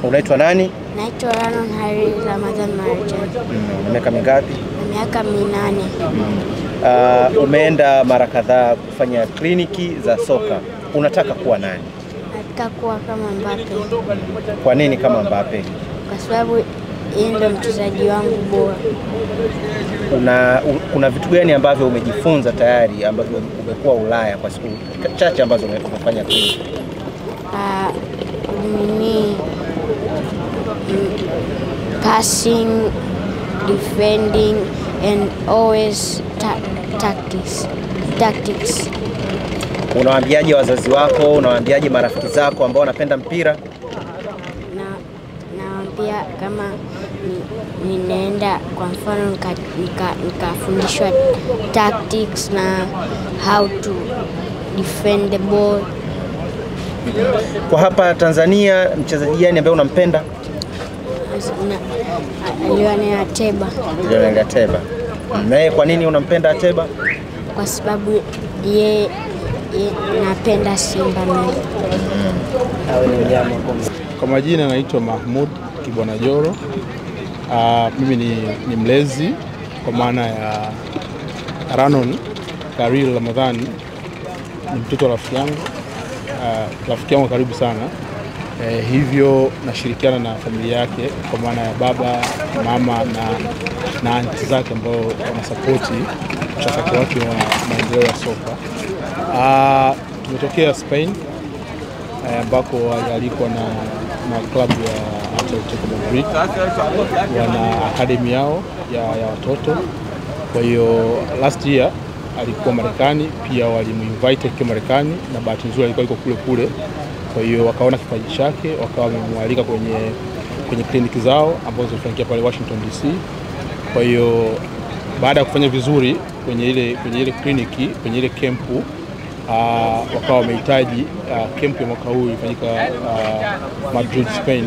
Unaitwa nani? Naitwa Ranon Hari Ramadhan Marjan. Miaka mingapi? Miaka 8. Umeenda mara kadhaa kufanya kliniki za soka. Unataka kuwa nani? Nataka kuwa kama Mbappe. Kwa nini kama Mbappe? Kwa sababu yeye ndio mchezaji wangu bora. Kuna vitu gani ambavyo umejifunza tayari ambavyo umekuwa Ulaya kwa siku chache ambazo umefanya kliniki? Passing, defending, and always tactics. Unawaambiaje wazazi wako, unawaambiaje marafiki zako ambao wanapenda mpira? Nawaambia kama ninaenda kwa mfano nikafundishwa tactics na how to defend the ball. Kwa hapa Tanzania mchezaji gani ambaye unampenda? Lionel Ateba. Lionel Ateba. Na kwa nini unampenda Ateba? Kwa sababu ye napenda Simba mimi. Kwa majina naitwa Mahmud Kibwanajoro. Mimi ni mlezi kwa maana ya Ranon Hari Ramadhan, ni mtoto wa rafiki yangu. Rafiki yangu karibu sana. Hivyo nashirikiana na familia yake kwa maana ya baba, mama na aunti zake ambao wanasapoti mchakato wake wa maendeleo ya soka. Tumetokea Spain ambako alikuwa na klabu ya Atletico Madrid, wana academy yao ya watoto. Kwa hiyo last year alikuwa Marekani, pia walimuinvite kwa Marekani na bahati nzuri alikuwa yuko kule. Kwa hiyo wakaona kipaji chake, wakawa wamemwalika kwenye kliniki zao ambazo zilifanyika pale Washington DC. Kwa hiyo baada ya kufanya vizuri kwenye ile kliniki, kwenye ile kempu, wakawa wamehitaji kempu ya mwaka huu ifanyika Madrid, Spain.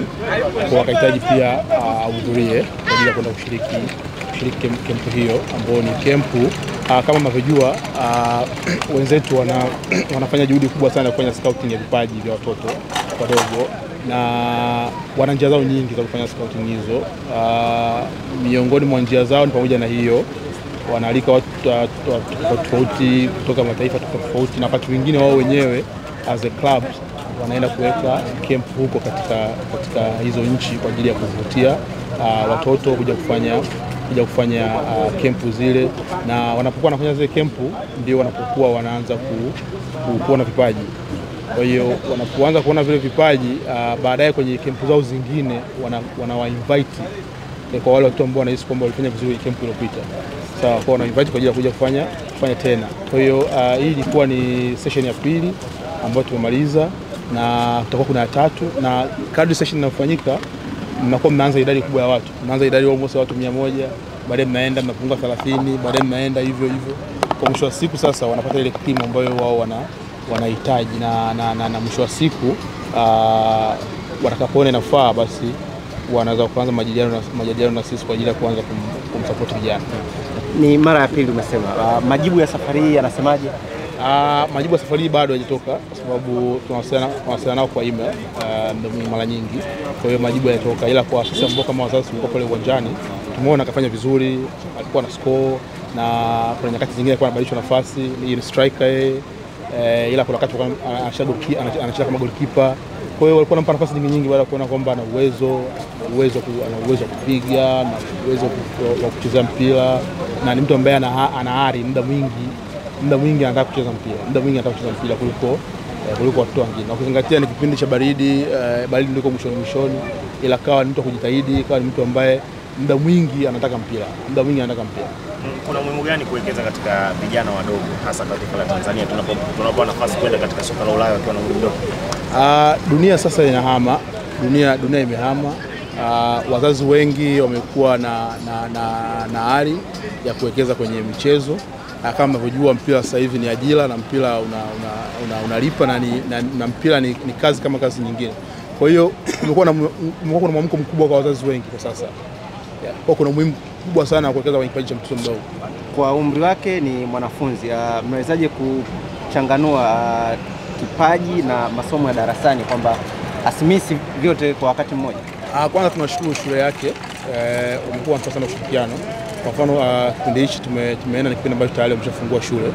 Kwa wakahitaji pia ahudhurie kwa ajili ya kwenda kushiriki kempu hiyo ambayo ni kempu kama mnavyojua, wenzetu wanafanya juhudi kubwa sana kufanya scouting ya vipaji vya watoto wadogo, na wana njia zao nyingi za kufanya scouting hizo. Miongoni mwa njia zao ni pamoja na hiyo, wanaalika watu tofauti kutoka mataifa tofauti, na wakati mwingine wao wenyewe as a club wanaenda kuweka camp huko katika hizo nchi kwa ajili ya kuvutia watoto kuja kufanya kempu zile, na wanapokuwa wanafanya zile kempu ndio wanapokuwa wanaanza kuona vipaji. Kwa hiyo wanapoanza kuona vile vipaji, baadaye kwenye kempu zao zingine wanawa-invite kwa wale watu ambao wanahisi kwamba walifanya vizuri kempu iliyopita. Sawa, kwa wana-invite kwa ajili ya kuja kufanya tena. Kwa hiyo hii ilikuwa ni session ya pili ambayo tumemaliza, na tutakuwa kuna ya tatu, na kadri session inafanyika mnakuwa mnaanza idadi kubwa ya watu. Mnaanza idadi almost watu 100, baadaye mnaenda mnapunga 30, baadaye mnaenda hivyo. Kwa mwisho wa siku sasa wanapata ile timu ambayo wao wanahitaji, na mwisho wa siku watakapoona inafaa, basi wanaweza kuanza majadiliano na sisi kwa ajili ya kuanza kumsupport vijana. Ni mara ya pili umesema. Majibu ya safari hii yanasemaje? Majibu ya safari hii bado hayajatoka kwa sababu tunawasiliana nao kwa email mara nyingi. Kwa hiyo majibu yanatoka, ila kwa sisi ambao kama wazazi tulikuwa pale uwanjani tumeona akafanya vizuri, alikuwa na score, na kuna nyakati zingine alikuwa anabadilishwa nafasi, ni striker ila kuna wakati anacheza kama goalkeeper. Kwa hiyo walikuwa wanampa nafasi nyingi baada ya kuona kwamba ana uwezo wa kupiga na uwezo wa kucheza mpira, na ni mtu ambaye ana ari muda mwingi anataka kucheza mpira kuliko watu wengine. Na ukizingatia ni kipindi cha baridi ndiko mwishoni, ila kawa ni mtu kujitahidi, kawa ni mtu ambaye muda mwingi anataka mpira. Kuna umuhimu gani kuwekeza katika vijana wadogo hasa katika la Tanzania tunapokuwa nafasi kwenda katika soka la Ulaya wakiwa na umri mdogo? Dunia sasa inahama, dunia imehama. Wazazi wengi wamekuwa na ari ya kuwekeza kwenye michezo. Kama mnavyojua mpira sasa hivi ni ajira, na mpira unalipa, na mpira ni kazi kama kazi nyingine. Kwa hiyo kumekuwa na mwamko mkubwa kwa wazazi wengi kwa sasa. Kwa kuna umuhimu kubwa sana kuwekeza kwenye kipaji cha mtoto mdogo. Kwa umri wake ni mwanafunzi, mnawezaje kuchanganua kipaji na masomo ya darasani, kwamba asimisi vyote kwa wakati mmoja? Kwanza tunashukuru shule yake, umekuwa wanatoa sana ushirikiano. Kwa mfano kipindi hichi tumeenda ni kipindi ambacho tayari wameshafungua shule.